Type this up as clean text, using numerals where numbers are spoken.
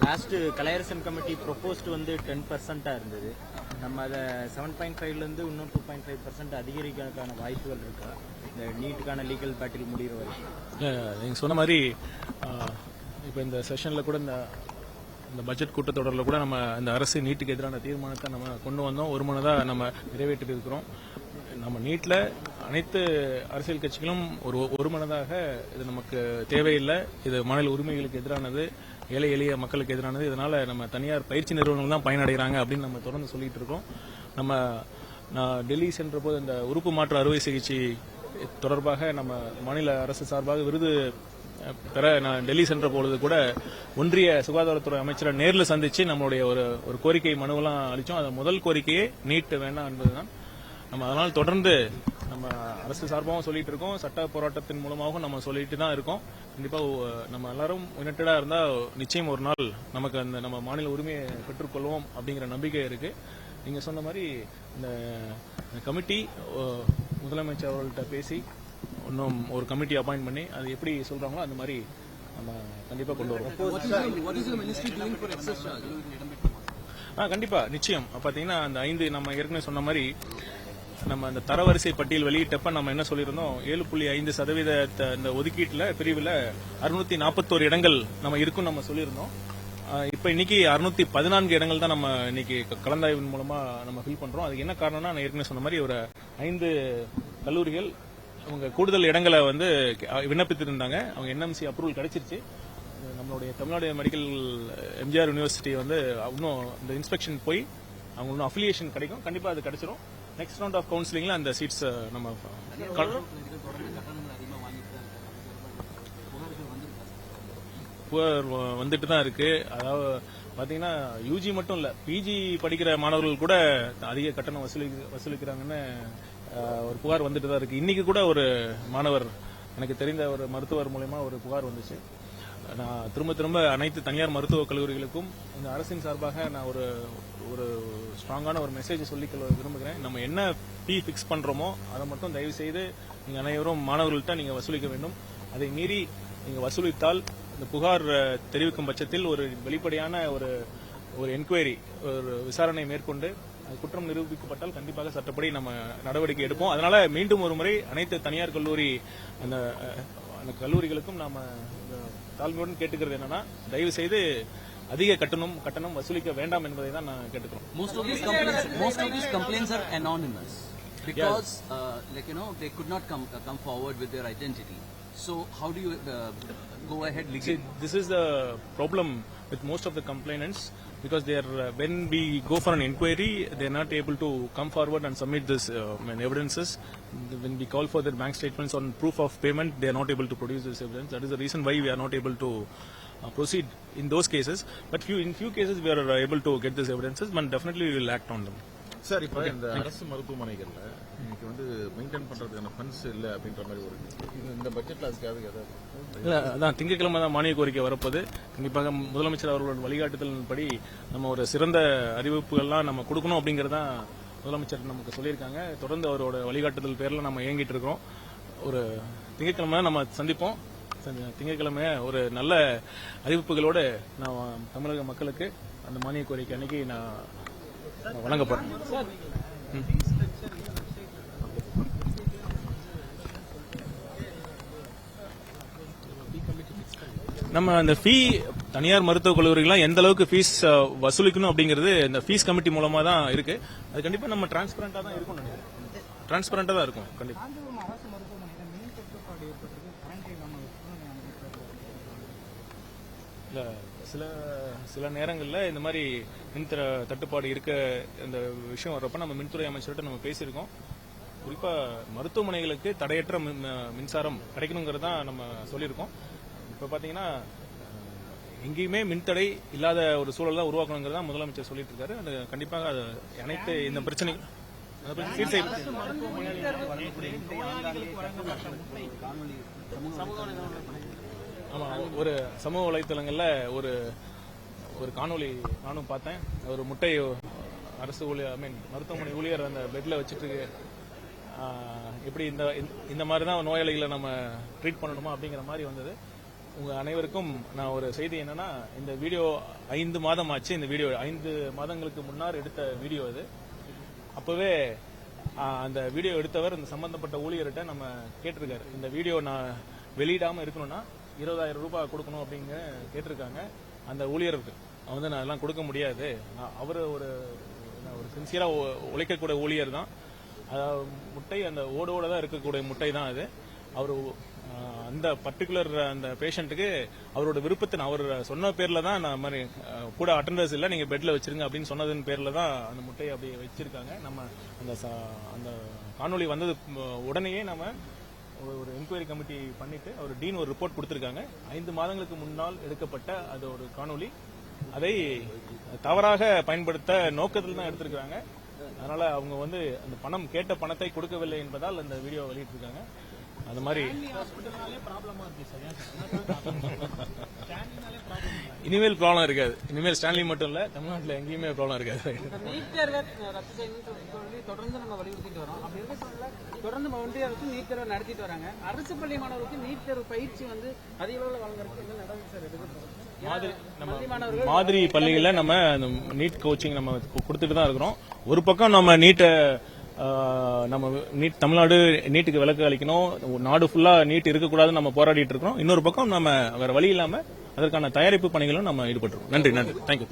Last Kalaiyarasan committee proposed வந்து 10% இருந்தது. நம்ம அதை 7.5லேருந்து இன்னும் 2.5% அதிகரிக்கிறதுக்கான வாய்ப்புகள் இருக்கா இந்த நீட்டுக்கான லீகல் பேட்டில் முடிகிற வரைக்கும்? நீங்கள் சொன்ன மாதிரி இப்போ இந்த செஷனில் கூட இந்த பட்ஜெட் கூட்டத்தொடரில் கூட நம்ம இந்த அரசு நீட்டுக்கு எதிரான தீர்மானத்தை நம்ம கொண்டு வந்தோம். ஒருமனதாக நம்ம நிறைவேற்றி இருக்கிறோம். நம்ம நீட்டில் அனைத்து அரசியல் கட்சிகளும் ஒருமனதாக இது நமக்கு தேவையில்லை, இது மாநில உரிமைகளுக்கு எதிரானது, ஏழை எளிய மக்களுக்கு எதிரானது, இதனால நம்ம தனியார் பயிற்சி நிறுவனங்கள் தான் பயனடைகிறாங்க அப்படின்னு நம்ம தொடர்ந்து சொல்லிட்டு இருக்கோம். நான் டெல்லி சென்ற போது இந்த உறுப்பு மாற்று அறுவை சிகிச்சை தொடர்பாக நம்ம மாநில அரசு சார்பாக விருது பெற நான் டெல்லி சென்ற பொழுது கூட ஒன்றிய சுகாதாரத்துறை அமைச்சரை நேரில் சந்திச்சு நம்மளுடைய ஒரு கோரிக்கை மனுவெல்லாம் அளித்தோம். அது முதல் கோரிக்கையே நீட் வேண்டாம் என்பதுதான். நம்ம அதனால் தொடர்ந்து நம்ம அரசு சார்பாகவும் சொல்லிட்டு இருக்கோம், சட்ட போராட்டத்தின் மூலமாகவும் நம்ம சொல்லிட்டு தான் இருக்கோம். கண்டிப்பாக நம்ம எல்லாரும் யுனைட்டடா இருந்தால் நிச்சயம் ஒரு நாள் நமக்கு அந்த நம்ம மாநில உரிமையை பெற்றுக்கொள்வோம் அப்படிங்கிற நம்பிக்கை இருக்கு. நீங்க சொன்ன மாதிரி இந்த கமிட்டி முதலமைச்சர் அவர்கள்ட்ட பேசி இன்னும் ஒரு கமிட்டி அப்பாயிண்ட் பண்ணி அது எப்படி சொல்றாங்களோ அந்த மாதிரி நம்ம கண்டிப்பா கொண்டு வருவோம். கண்டிப்பா நிச்சயம். பாத்தீங்கன்னா அந்த 5 நம்ம ஏற்கனவே சொன்ன மாதிரி நம்ம அந்த தரவரிசை பட்டியல் வெளியிட்டப்ப நம்ம என்ன சொல்லியிருந்தோம், 7.5% இந்த ஒதுக்கீட்டுல பிரிவுல 641 இடங்கள் நம்ம இருக்குன்னு நம்ம சொல்லியிருந்தோம். இப்ப இன்னைக்கு 614 இடங்கள் தான் நம்ம இன்னைக்கு கலந்தாய்வின் மூலமா நம்ம ஃபில் பண்றோம். அதுக்கு என்ன காரணம்னா நான் ஏற்கனவே சொன்ன மாதிரி ஒரு 5 கல்லூரிகள் அவங்க கூடுதல் இடங்களை வந்து விண்ணப்பித்திருந்தாங்க. அவங்க என்எம்சி அப்ரூவல் கிடைச்சிருச்சு. நம்மளுடைய தமிழ்நாடு மெடிக்கல் எம்ஜிஆர் யூனிவர்சிட்டி வந்து இன்னும் இந்த இன்ஸ்பெக்ஷன் போய் அவங்க இன்னும் அஃபிலியேஷன் கிடைக்கும். கண்டிப்பா அது கிடைச்சிரும். நெக்ஸ்ட் ரவுண்ட் ஆஃப் கவுன்சிலிங்ல அந்த சீட்ஸ் நம்ம வந்துட்டு தான் இருக்கு. அதாவது பாத்தீங்கன்னா யூஜி மட்டும் இல்ல, பிஜி படிக்கிற மாணவர்கள் கூட அதிக கட்டணம் வசூலிக்கிறாங்கன்னு ஒரு புகார் வந்துட்டு தான் இருக்கு. இன்னைக்கு கூட ஒரு மாணவர், எனக்கு தெரிந்த ஒரு மருத்துவர் மூலமா ஒரு புகார் வந்துச்சு. நான் திரும்ப அனைத்து தனியார் மருத்துவக் கல்லூரிகளுக்கும் இந்த அரசின் சார்பாக நான் ஒரு ஸ்ட்ராங்கான ஒரு மெசேஜ் சொல்லிக்கொள்ள விரும்புகிறேன். நம்ம என்ன ஃபீ பிக்ஸ் பண்றோமோ அதை மட்டும் தயவு செய்து நீங்க அனைவரும் மாணவர்கள்ட்ட நீங்க வசூலிக்க வேண்டும். அதை மீறி நீங்க வசூலித்தால் இந்த புகார் தெரிவிக்கும் பட்சத்தில் ஒரு வெளிப்படையான ஒரு என்கொயரி, ஒரு விசாரணை மேற்கொண்டு குற்றம் நிரூபிக்கப்பட்டால் கண்டிப்பாக சட்டப்படி நம்ம நடவடிக்கை எடுப்போம். அதனால மீண்டும் ஒரு முறை அனைத்து தனியார் கல்லூரி அந்த கல்லூரிகளுக்கும் நாம தாழ்மையுடன் கேட்டுக்கிறது என்னன்னா, தயவு செய்து அதிக கட்டணம் வசூலிக்க வேண்டாம் என்பதை தான் நான் கேட்டுக்கிறோம். Most of these complaints are anonymous because they could not come forward with their identity. So how do you go ahead legally? See, this is the problem with most of the complainants, because they are when we go for an inquiry, they are not able to come forward and submit this evidences. When we call for their bank statements on proof of payment, they are not able to produce this evidence. That is the reason why we are not able to proceed in those cases. But in few cases we are able to get these evidences, but definitely we will act on them. Sir, இப்போ இந்த அரசு மருத்துவமனைகள்ல இன்னைக்கு வந்து maintain பண்றதுக்கான funds இல்லை அப்படின்ற மாதிரி ஒரு இந்த பட்ஜெட்ல அதுக்காக ஏதாவது அதான் திங்கட்கிழமை தான் மானிய கோரிக்கை வரப்போது. கண்டிப்பாக முதலமைச்சர் அவர்களோட வழிகாட்டுதலின்படி நம்ம ஒரு சிறந்த அறிவிப்புகள்லாம் நம்ம கொடுக்கணும் அப்படிங்கறதான் முதலமைச்சர் நமக்கு சொல்லியிருக்காங்க. தொடர்ந்து அவரோட வழிகாட்டுதல் பேர்ல நம்ம இயங்கிட்டு இருக்கோம். ஒரு திங்கட்கிழமை நம்ம சந்திப்போம். திங்கட்கிழமை ஒரு நல்ல அறிவிப்புகளோடு நான் தமிழக மக்களுக்கு அந்த மானிய கோரிக்கை அன்னைக்கு நான் வழங்கப்படும். நம்ம அந்த ஃபீ தனியார் மருத்துவக் கல்லூரிகள்லாம் எந்த அளவுக்கு ஃபீஸ் வசூலிக்கணும் அப்படிங்கிறது இந்த ஃபீஸ் கமிட்டி மூலமா தான் இருக்கு. அது கண்டிப்பா நம்ம டிரான்ஸ்பரண்டா தான் இருக்கும். டிரான்ஸ்பரண்டா தான் இருக்கும் கண்டிப்பா. இல்ல சில நேரங்களில் இந்த மாதிரி மின்தர தட்டுப்பாடு இருக்க இந்த விஷயம் வர்றப்ப நம்ம மின்துறை அமைச்சர்கிட்ட நம்ம பேசியிருக்கோம். குறிப்பா மருத்துவமனைகளுக்கு தடையற்ற மின்சாரம் கிடைக்கணுங்கிறது தான் நம்ம சொல்லியிருக்கோம். இப்ப பாத்தீங்கன்னா எங்கேயுமே மின்தடை இல்லாத ஒரு சூழல் தான் உருவாக்கணுங்கிறது தான் முதலமைச்சர் சொல்லிட்டு இருக்காரு. அது கண்டிப்பாக அது அனைத்து இந்த பிரச்சனை ஆமா, ஒரு சமூக வலைத்தளங்கள்ல ஒரு காணொலி நானும் பார்த்தேன். ஒரு முட்டை அரசு ஊழியர் மருத்துவமனை ஊழியர் அந்த பெட்ல வச்சுட்டு எப்படி இந்த மாதிரி தான் நோயாளிகளை நம்ம ட்ரீட் பண்ணணுமா அப்படிங்கிற மாதிரி வந்தது. உங்க அனைவருக்கும் நான் ஒரு செய்தி என்னன்னா, இந்த வீடியோ 5 மாதம் ஆச்சு. இந்த வீடியோ 5 மாதங்களுக்கு முன்னால் எடுத்த வீடியோ அது. அப்பவே அந்த வீடியோ எடுத்தவர் இந்த சம்பந்தப்பட்ட ஊழியர்கிட்ட நம்ம கேட்டிருக்காரு, இந்த வீடியோ நான் வெளியிடாம இருக்கணும்னா 20,000 ரூபாய் கொடுக்கணும் அப்படிங்க கேட்டிருக்காங்க. அந்த ஊழியருக்கு வந்து நான் எல்லாம் கொடுக்க முடியாது, அவர் ஒரு சின்சியரா உழைக்கக்கூடிய ஊழியர் தான். முட்டை அந்த ஓடோட தான் இருக்கக்கூடிய முட்டை தான் அது. அவர் அந்த பர்டிகுலர் அந்த பேஷண்ட்டுக்கு அவரோட விருப்பத்தை அவர் சொன்ன பேர்ல தான் நான் மாதிரி கூட அட்டெண்டர்ஸ் இல்லை, நீங்க பெட்ல வச்சிருங்க அப்படின்னு சொன்னதன் பேர்ல தான் அந்த முட்டையை அப்படியே வச்சிருக்காங்க. நம்ம அந்த காணொலி வந்தது உடனேயே நம்ம ஒரு என்கொயரி கமிட்டி பண்ணிட்டு ஒரு டீன் ஒரு ரிப்போர்ட் கொடுத்திருக்காங்க. 5 மாதங்களுக்கு முன்னால் எடுக்கப்பட்ட அது ஒரு காணொலி, அதை தவறாக பயன்படுத்த நோக்கத்தில் தான் எடுத்திருக்காங்க. அதனால அவங்க வந்து அந்த பணம் கேட்ட பணத்தை கொடுக்கவில்லை என்பதால் அந்த வீடியோ வெளியிட்டிருக்காங்க. அது மாதிரி இனிமேல் ப்ராப்ளம் இருக்காது. இனிமேல் ஸ்டான்லி மட்டும் இல்ல, தமிழ்நாட்டில் எங்கேயுமே ப்ராப்ளம் இருக்காது. நீட் தேர்வை ரத்து செய்யணும்னு சொல்லி தொடர்ந்து நம்ம வலியுறுத்திட்டு வரோம். அப்படி இருக்க சொல்ல தொடர்ந்து ஒன்றிய அரசு நீட் தேர்வை நடத்திட்டு வராங்க. அரசு பள்ளி மாணவருக்கு நீட் தேர்வு பயிற்சி வந்து அதிக அளவில் வழங்குறதுக்கு என்ன நடவடிக்கை சார் எடுக்கிறோம்? மாதிரி பள்ளிகளில் நம்ம நீட் கோச்சிங் நம்ம கொடுத்துட்டு தான் இருக்கிறோம். ஒரு பக்கம் நம்ம நீட்டை நம்ம நீட் தமிழ்நாடு நீட்டுக்கு விலக்கு அளிக்கணும், நாடு ஃபுல்லா நீட் இருக்கக்கூடாதுன்னு நம்ம போராடிட்டு இருக்கிறோம். இன்னொரு பக்கம் நம்ம வேற வழி இல்லாம அதற்கான தயாரிப்பு பணிகளும் நம்ம ஈடுபட்டுருக்கோம். நன்றி. தேங்க்யூ.